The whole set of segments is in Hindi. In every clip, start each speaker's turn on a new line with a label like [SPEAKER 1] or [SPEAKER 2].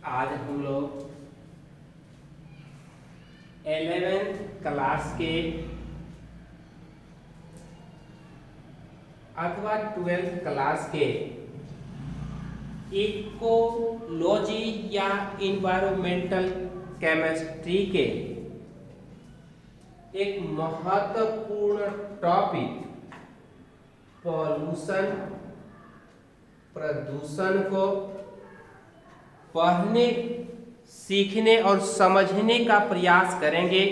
[SPEAKER 1] आज हम लोग 11th क्लास के अथवा 12th क्लास के इकोलॉजी या इन्वायरमेंटल केमिस्ट्री के एक महत्वपूर्ण टॉपिक पॉल्यूशन प्रदूषण को पढ़ने, सीखने और समझने का प्रयास करेंगे।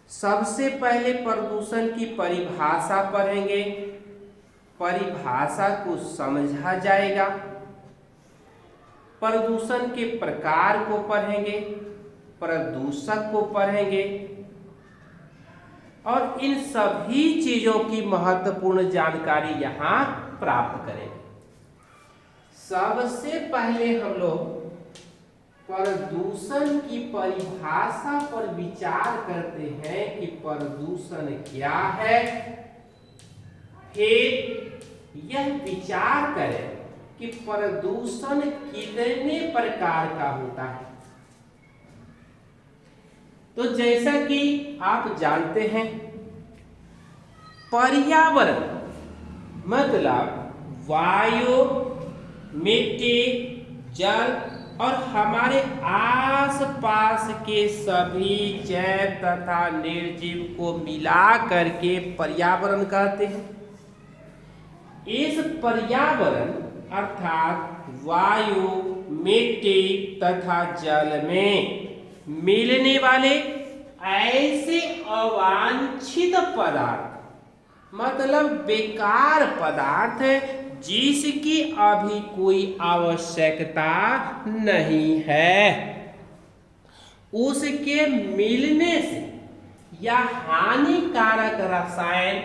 [SPEAKER 1] सबसे पहले प्रदूषण की परिभाषा पढ़ेंगे, परिभाषा को समझा जाएगा। प्रदूषण के प्रकार को पढ़ेंगे, प्रदूषक को पढ़ेंगे और इन सभी चीजों की महत्वपूर्ण जानकारी यहाँ प्राप्त करेंगे। सबसे पहले हम लोग प्रदूषण की परिभाषा पर विचार करते हैं कि प्रदूषण क्या है। फिर यह विचार करें कि प्रदूषण कितने प्रकार का होता है। तो जैसा कि आप जानते हैं, पर्यावरण मतलब वायु, मिट्टी, जल और हमारे आसपास के सभी जैव तथा निर्जीव को मिला करके पर्यावरण कहते हैं। इस पर्यावरण अर्थात वायु, मिट्टी तथा जल में मिलने वाले ऐसे अवांछित पदार्थ मतलब बेकार पदार्थ जिसकी अभी कोई आवश्यकता नहीं है, उसके मिलने से या हानिकारक रसायन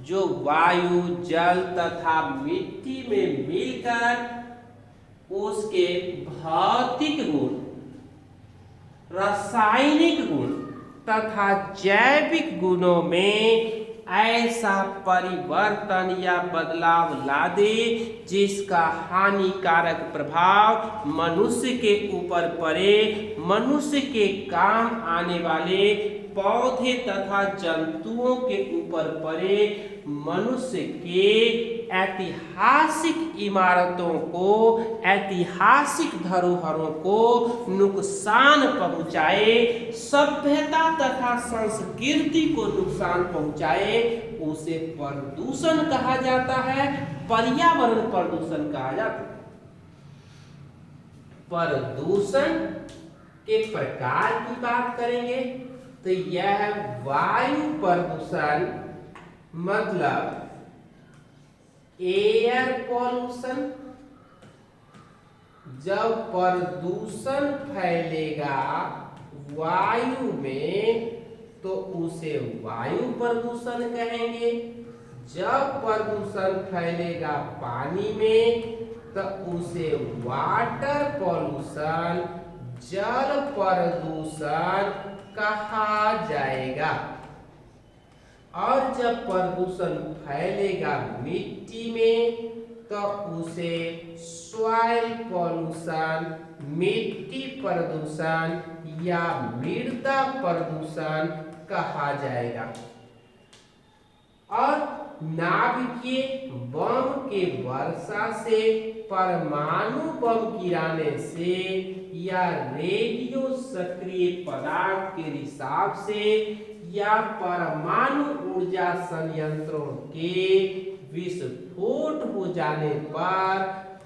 [SPEAKER 1] जो वायु, जल तथा मिट्टी में मिलकर उसके भौतिक गुण, रासायनिक गुण तथा जैविक गुणों में ऐसा परिवर्तन या बदलाव ला दे जिसका हानिकारक प्रभाव मनुष्य के ऊपर पड़े, मनुष्य के काम आने वाले पौधे तथा जंतुओं के ऊपर पड़े, मनुष्य के ऐतिहासिक इमारतों को, ऐतिहासिक धरोहरों को नुकसान पहुंचाए, सभ्यता तथा संस्कृति को नुकसान पहुंचाए, उसे प्रदूषण कहा जाता है, पर्यावरण प्रदूषण कहा जाता है। प्रदूषण के प्रकार की बात करेंगे तो यह वायु प्रदूषण मतलब एयर पॉल्यूशन। जब प्रदूषण फैलेगा वायु में तो उसे वायु प्रदूषण कहेंगे। जब प्रदूषण फैलेगा पानी में तो उसे वाटर पॉल्यूशन, जल प्रदूषण कहा जाएगा। और जब प्रदूषण फैलेगा मिट्टी में तो उसे सॉइल पॉल्यूशन, मिट्टी प्रदूषण या मृदा प्रदूषण कहा जाएगा। और नाभिकीय बम के वर्षा से, परमाणु बम गिराने से या रेडियो सक्रिय पदार्थ के रिसाव से या परमाणु ऊर्जा संयंत्रों के विस्फोट हो जाने पर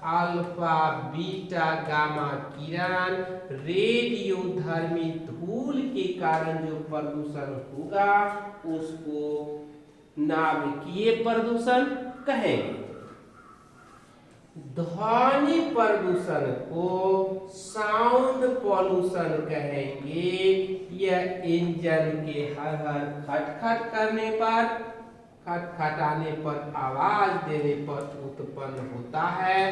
[SPEAKER 1] अल्फा, बीटा, गामा किरण, रेडियोधर्मी धूल के कारण जो प्रदूषण होगा उसको नाभिकीय प्रदूषण कहेंगे। ध्वनि प्रदूषण को साउंड पॉल्यूशन कहेंगे। यह इंजन के हर हर खटखट करने पर, खटखटाने पर, आवाज देने पर उत्पन्न होता है।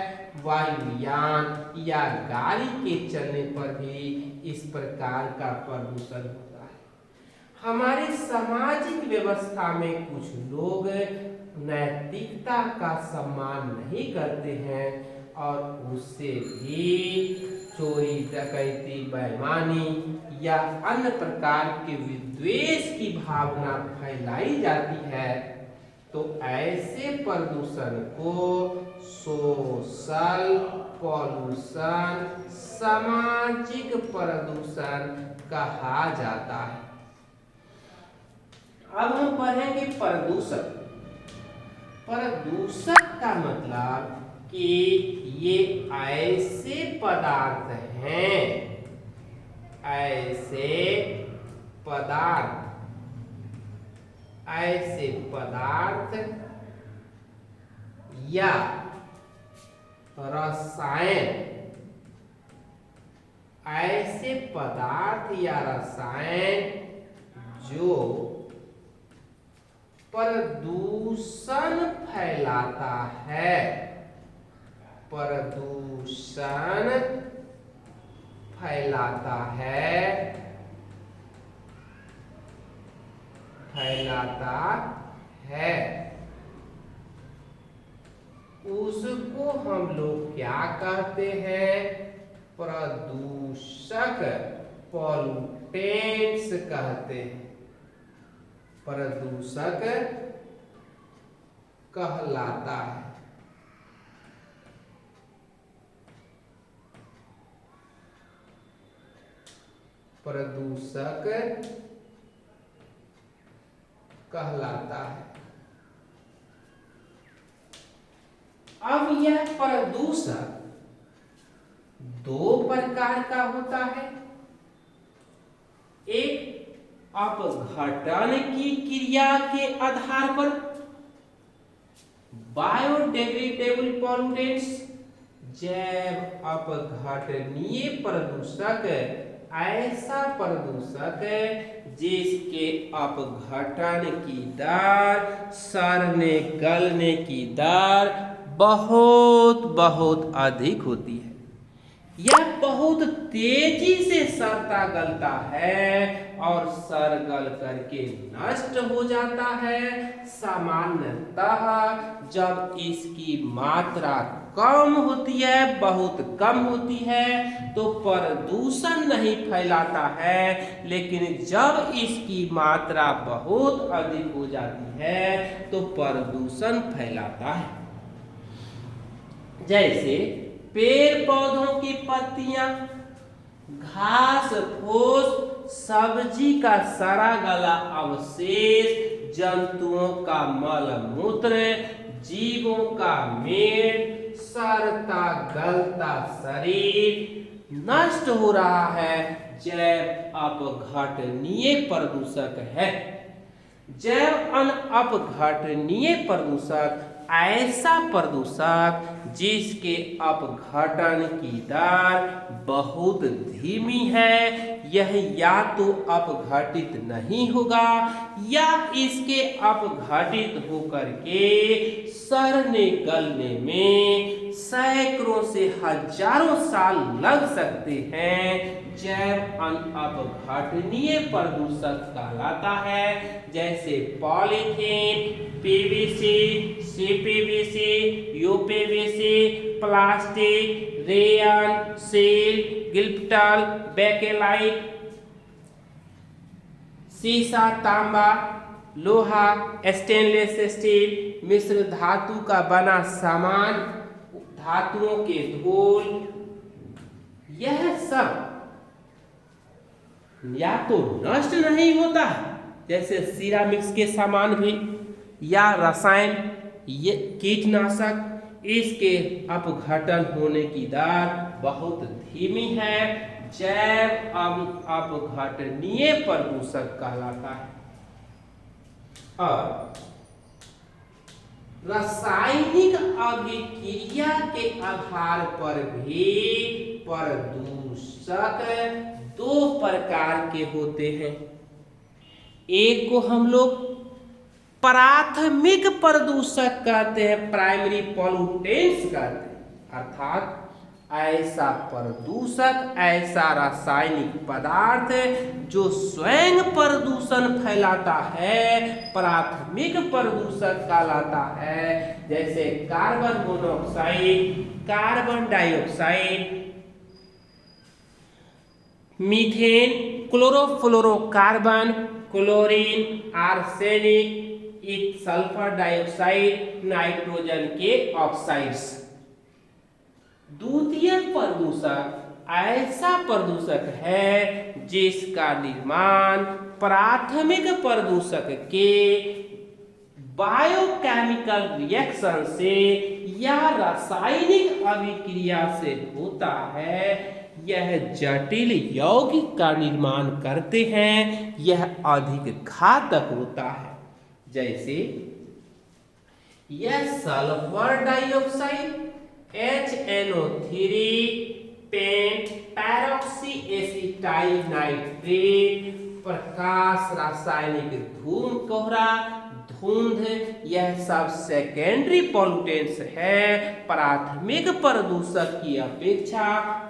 [SPEAKER 1] वायुयान या गाड़ी के चलने पर भी इस प्रकार का प्रदूषण होता है। हमारे सामाजिक व्यवस्था में कुछ लोग नैतिकता का सम्मान नहीं करते हैं और उससे भी चोरी डकैती बेईमानी या अन्य प्रकार के विद्वेष की भावना फैलाई जाती है तो ऐसे प्रदूषण को सोशल पॉल्यूशन सामाजिक प्रदूषण कहा जाता है। अब हम पढ़ेंगे प्रदूषक। प्रदूषक का मतलब कि ये ऐसे पदार्थ हैं, ऐसे पदार्थ या रसायन, ऐसे पदार्थ या रसायन जो प्रदूषण फैलाता है, प्रदूषण फैलाता है उसको हम लोग क्या कहते हैं? प्रदूषक, पॉल्यूटेंट्स कहते हैं। प्रदूषक कहलाता है। प्रदूषक कहलाता है। अब यह प्रदूषक दो प्रकार का होता है। एक अपघटन की क्रिया के आधार पर बायोडिग्रेडेबल पॉल्यूटेंट्स, जैव अपघटनीय प्रदूषक ऐसा प्रदूषक जिसके अपघटन की दर, सड़ने गलने की दर बहुत अधिक होती है। यह बहुत तेजी से सड़ता गलता है और सड़ गल करके नष्ट हो जाता है। सामान्यतः जब इसकी मात्रा कम होती है, बहुत कम होती है, तो प्रदूषण नहीं फैलाता है, लेकिन जब इसकी मात्रा बहुत अधिक हो जाती है तो प्रदूषण फैलाता है। जैसे पेड़ पौधों की पत्तियां, घास फूस, सब्जी का सड़ा गला अवशेष, जंतुओं का मल मूत्र, जीवों का मेद, सड़ता गलता शरीर नष्ट हो रहा है, जैव अपघटनीय प्रदूषक है। जैव अपघटनीय प्रदूषक ऐसा प्रदूषक जिसके अपघटन की दर बहुत धीमी है, यह या तो अपघटित नहीं होगा या इसके अपघटित होकर के सड़ने गलने में सैकड़ों से हजारों साल लग सकते हैं। जैव अपघटनीय प्रदूषक कहलाता है। जैसे polythene, PVC, CPVC, UPVC, plastic, rayon, सील, गिल्प्टल, बेकेलाइट, सीसा, तांबा, लोहा, स्टेनलेस स्टील, मिश्र धातु का बना सामान, धातुओं के धूल, यह सब या तो नष्ट नहीं होता है, जैसे सिरामिक्स के सामान भी, या रसायन, ये कीटनाशक, इसके अपघटन होने की दर बहुत धीमी है। जैव अपघटनीय प्रदूषक कहलाता है। और रासायनिक अभिक्रिया के आधार पर भी प्रदूषक दो प्रकार के होते हैं। एक को हम लोग प्राथमिक प्रदूषक कहते हैं, प्राइमरी पॉल्यूटेंट्स कहते हैं, अर्थात ऐसा प्रदूषक, ऐसा रासायनिक पदार्थ जो स्वयं प्रदूषण फैलाता है, प्राथमिक प्रदूषक कहलाता है। जैसे carbon monoxide, carbon dioxide, methane, chlorofluorocarbon, chlorine, arsenic, sulphur dioxide, nitrogen के ऑक्साइड्स। द्वितीय प्रदूषक ऐसा प्रदूषक है जिसका निर्माण प्राथमिक प्रदूषक के बायोकेमिकल रिएक्शन से या रासायनिक अभिक्रिया से होता है। यह जटिल यौगिक का निर्माण करते हैं, यह अधिक घातक होता है। जैसे यह सल्फर डाइऑक्साइड, HNO3, पेंट पैरोक्सी एसिटाइल नाइट्रेट, प्रकाश, रासायनिक धूम, कोहरा, धुंध, यह सब सेकेंडरी पॉल्यूटेंट्स है, प्राथमिक प्रदूषक की अपेक्षा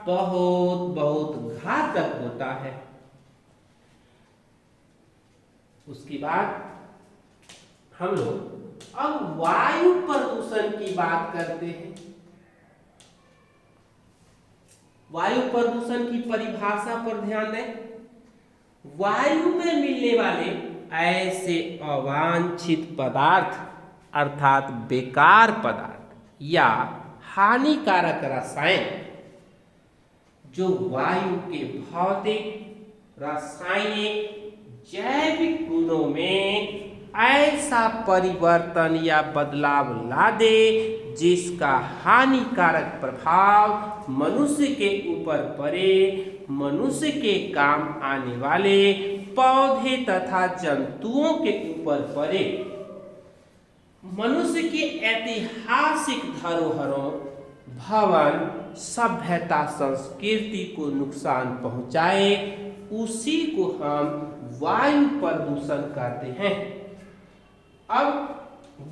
[SPEAKER 1] बहुत बहुत घातक होता है। उसके बाद हम लोग अब वायु प्रदूषण की बात करते हैं। वायु प्रदूषण की परिभाषा पर ध्यान दें। वायु में मिलने वाले ऐसे अवांछित पदार्थ अर्थात बेकार पदार्थ या हानिकारक रसायन जो वायु के भौतिक, रासायनिक, जैविक गुणों में ऐसा परिवर्तन या बदलाव ला दे जिसका हानिकारक प्रभाव मनुष्य के ऊपर पड़े, मनुष्य के काम आने वाले पौधे तथा जंतुओं के ऊपर पड़े, मनुष्य के ऐतिहासिक धरोहरों, भवन, सभ्यता, संस्कृति को नुकसान पहुंचाए, उसी को हम वायु प्रदूषण कहते हैं। अब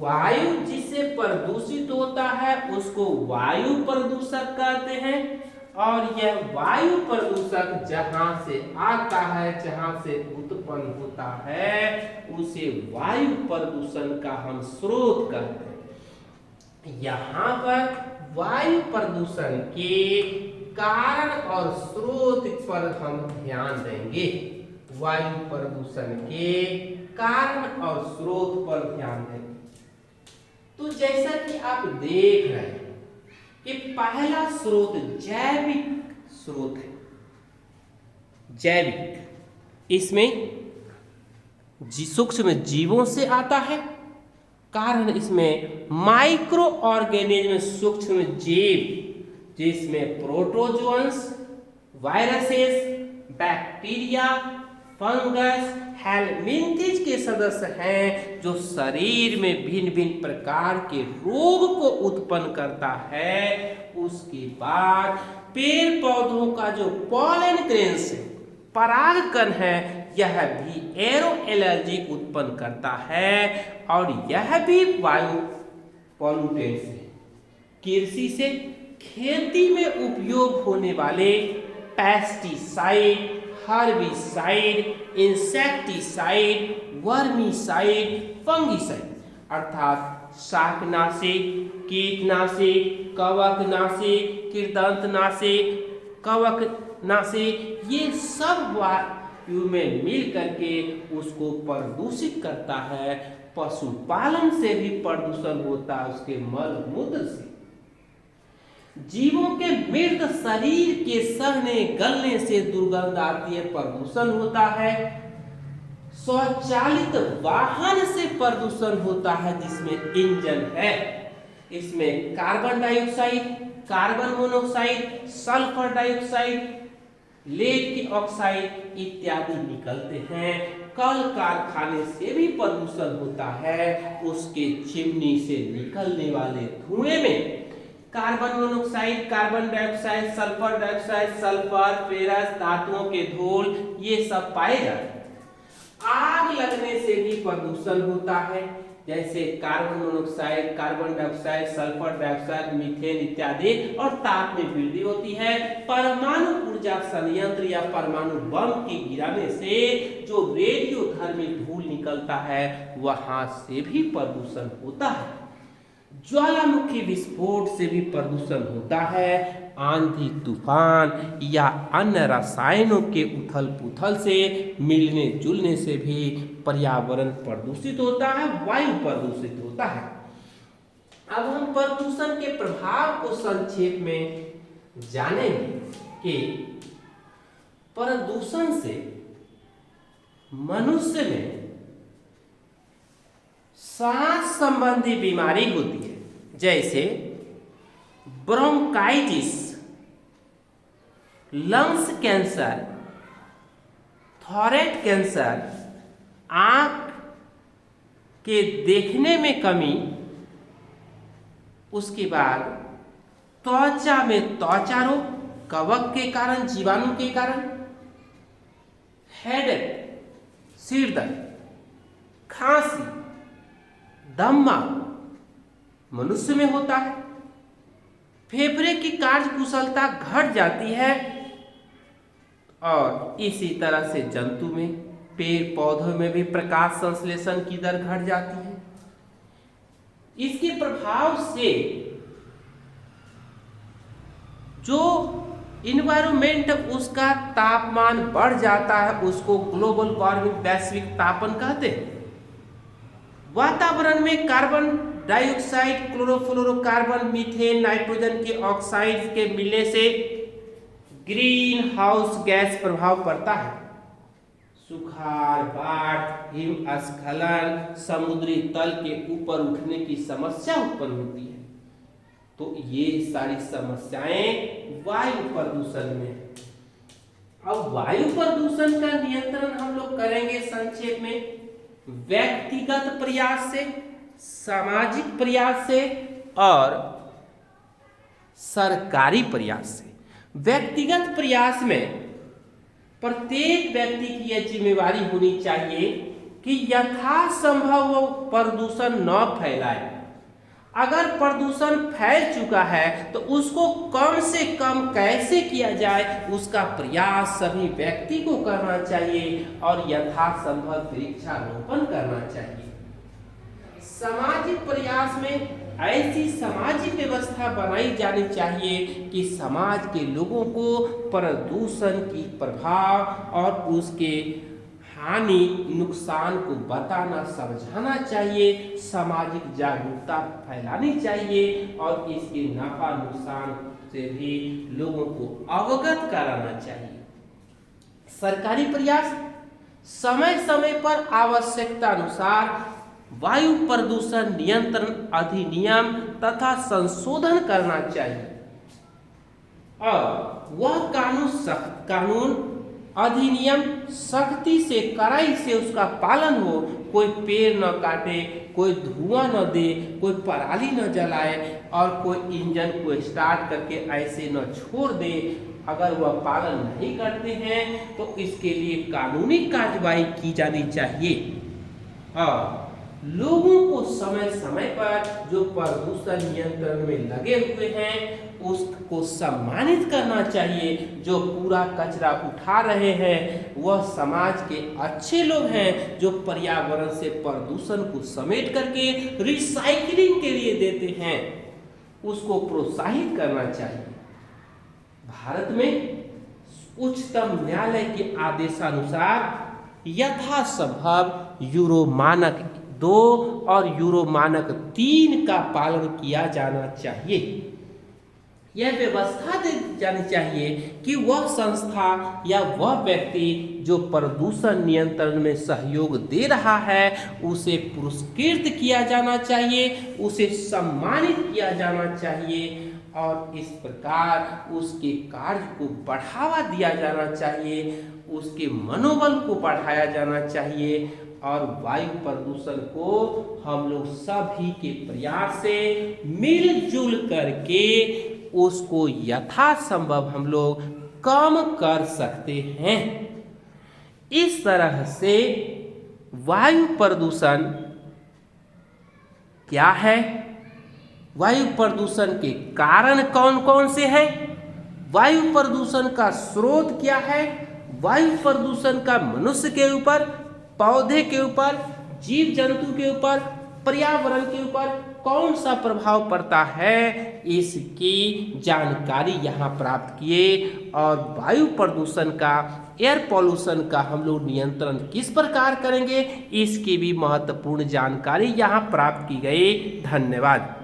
[SPEAKER 1] वायु जिससे प्रदूषित होता है उसको वायु प्रदूषक कहते हैं, और यह वायु प्रदूषक जहां से आता है, जहां से उत्पन्न होता है, उसे वायु प्रदूषण का हम स्रोत कहते हैं। यहाँ पर वायु प्रदूषण के कारण और स्रोत पर हम ध्यान देंगे। वायु प्रदूषण के कारण और स्रोत पर ध्यान देंगे। तो जैसा कि आप देख रहे हैं कि पहला स्रोत जैविक स्रोत है। जैविक, इसमें सूक्ष्म जीवों से आता है। कारण इसमें माइक्रो ऑर्गेनिज्म, सूक्ष्म जीव, जिसमें protozoans, viruses, bacteria, fungus, helminths के सदस्य हैं, जो शरीर में भिन्न भिन्न प्रकार के रोग को उत्पन्न करता है। उसके बाद पेड़ पौधों का जो पॉलन ग्रेन्स है, परागकण है, यह भी एरो एलर्जी उत्पन्न करता है, और यह भी वायु पॉल्यूटेंट्स है। कृषि से खेती में उपयोग होने वाले पेस्टिसाइड, हर्बिसाइड, इंसेक्टिसाइड, वर्मीसाइड, फंगिसाइड अर्थात शाकनाशी, कीटनाशी, कवकनाशी, कृदंतनाशी, कवकनाशी, ये सब वायु में मिल करके उसको प्रदूषित करता है। पशुपालन से भी प्रदूषण होता है, उसके मल मूत्र से। जीवों के मृत शरीर के सड़ने गलने से दुर्गंध आती है, प्रदूषण होता है। स्वचालित वाहन से प्रदूषण होता है, जिसमें इंजन है। इसमें carbon dioxide, carbon monoxide, sulphur dioxide, lead की ऑक्साइड इत्यादि निकलते हैं। कल कारखाने से भी प्रदूषण होता है। उसके चिमनी से निकलने वाले धुएं में carbon monoxide, carbon dioxide, sulphur dioxide, sulphur, ferrous, धातुओं के धूल, ये सब पाए जाते हैं। आग लगने से भी प्रदूषण होता है, जैसे carbon monoxide, carbon dioxide, sulphur dioxide, methane इत्यादि, और ताप में वृद्धि होती है। परमाणु ऊर्जा संयंत्र या परमाणु बम के गिराने से जो रेडियोधर्मी धूल निकलता है, वहां से भी प्रदूषण होता है। ज्वालामुखी विस्फोट से भी प्रदूषण होता है। आंधी तूफान या अन्य रसायनों के उथल पुथल से मिलने जुलने से भी पर्यावरण प्रदूषित होता है, वायु प्रदूषित होता है। अब हम प्रदूषण के प्रभाव को संक्षेप में जानेंगे कि प्रदूषण से मनुष्य में सांस संबंधी बीमारी होती है, जैसे ब्रोंकाइटिस, लंग्स कैंसर, थॉरेट कैंसर, आंख के देखने में कमी, उसके बाद त्वचा में त्वचा रोग, कवक के कारण, जीवाणु के कारण, हेडेक, सिर दर्द, खांसी, दमा मनुष्य में होता है। फेफड़े की कार्यकुशलता घट जाती है और इसी तरह से जंतु में, पेड़ पौधों में भी प्रकाश संश्लेषण की दर घट जाती है। इसके प्रभाव से जो इन्वायरमेंट, उसका तापमान बढ़ जाता है, उसको ग्लोबल वार्मिंग, वैश्विक तापन कहते हैं। वातावरण में carbon dioxide, chlorofluorocarbon, methane, nitrogen के ऑक्साइड के मिलने से ग्रीन हाउस गैस प्रभाव पड़ता है। सुखाड़, बाढ़, हिमस्खलन, समुद्री तल के ऊपर उठने की समस्या उत्पन्न होती है। तो ये सारी समस्याएं वायु प्रदूषण में है। अब वायु प्रदूषण का नियंत्रण हम लोग करेंगे संक्षेप में व्यक्तिगत प्रयास से, सामाजिक प्रयास से और सरकारी प्रयास से। व्यक्तिगत प्रयास में प्रत्येक व्यक्ति की यह जिम्मेवारी होनी चाहिए कि यथासंभव वो प्रदूषण न फैलाए। अगर प्रदूषण फैल चुका है तो उसको कम से कम कैसे किया जाए, उसका प्रयास सभी व्यक्ति को करना चाहिए और यथासंभव वृक्षारोपण करना चाहिए। सामाजिक प्रयास में ऐसी सामाजिक व्यवस्था बनाई जानी चाहिए कि समाज के लोगों को प्रदूषण की प्रभाव और उसके हानि, नुकसान को बताना, समझाना चाहिए, सामाजिक जागरूकता फैलानी चाहिए और इसके नफा नुकसान से भी लोगों को अवगत कराना चाहिए। सरकारी प्रयास समय समय पर आवश्यकता अनुसार वायु प्रदूषण नियंत्रण अधिनियम तथा संशोधन करना चाहिए और वह कानून अधिनियम सख्ती से, कड़ाई से उसका पालन हो। कोई पेड़ न काटे, कोई धुआं न दे, कोई पराली न जलाए और कोई इंजन को स्टार्ट करके ऐसे न छोड़ दे। अगर वह पालन नहीं करते हैं तो इसके लिए कानूनी कार्रवाई की जानी चाहिए और लोगों को समय समय पर जो प्रदूषण नियंत्रण में लगे हुए हैं उसको सम्मानित करना चाहिए। जो कूड़ा कचरा उठा रहे हैं वह समाज के अच्छे लोग हैं, जो पर्यावरण से प्रदूषण को समेट करके रिसाइकलिंग के लिए देते हैं, उसको प्रोत्साहित करना चाहिए। भारत में उच्चतम न्यायालय के आदेशानुसार यथासंभव यूरो मानक 2 और यूरो मानक 3 का पालन किया जाना चाहिए। यह व्यवस्था दी जानी चाहिए कि वह संस्था या वह व्यक्ति जो प्रदूषण नियंत्रण में सहयोग दे रहा है उसे पुरस्कृत किया जाना चाहिए, उसे सम्मानित किया जाना चाहिए और इस प्रकार उसके कार्य को बढ़ावा दिया जाना चाहिए, उसके मनोबल को बढ़ाया जाना चाहिए और वायु प्रदूषण को हम लोग सभी के प्रयास से मिलजुल करके उसको यथासंभव हम लोग कम कर सकते हैं। इस तरह से वायु प्रदूषण क्या है, वायु प्रदूषण के कारण कौन कौन से हैं, वायु प्रदूषण का स्रोत क्या है, वायु प्रदूषण का मनुष्य के ऊपर, पौधे के ऊपर, जीव जंतु के ऊपर, पर्यावरण के ऊपर कौन सा प्रभाव पड़ता है, इसकी जानकारी यहाँ प्राप्त किए। और वायु प्रदूषण का, एयर पॉल्यूशन का हम लोग नियंत्रण किस प्रकार करेंगे, इसकी भी महत्वपूर्ण जानकारी यहाँ प्राप्त की गई। धन्यवाद।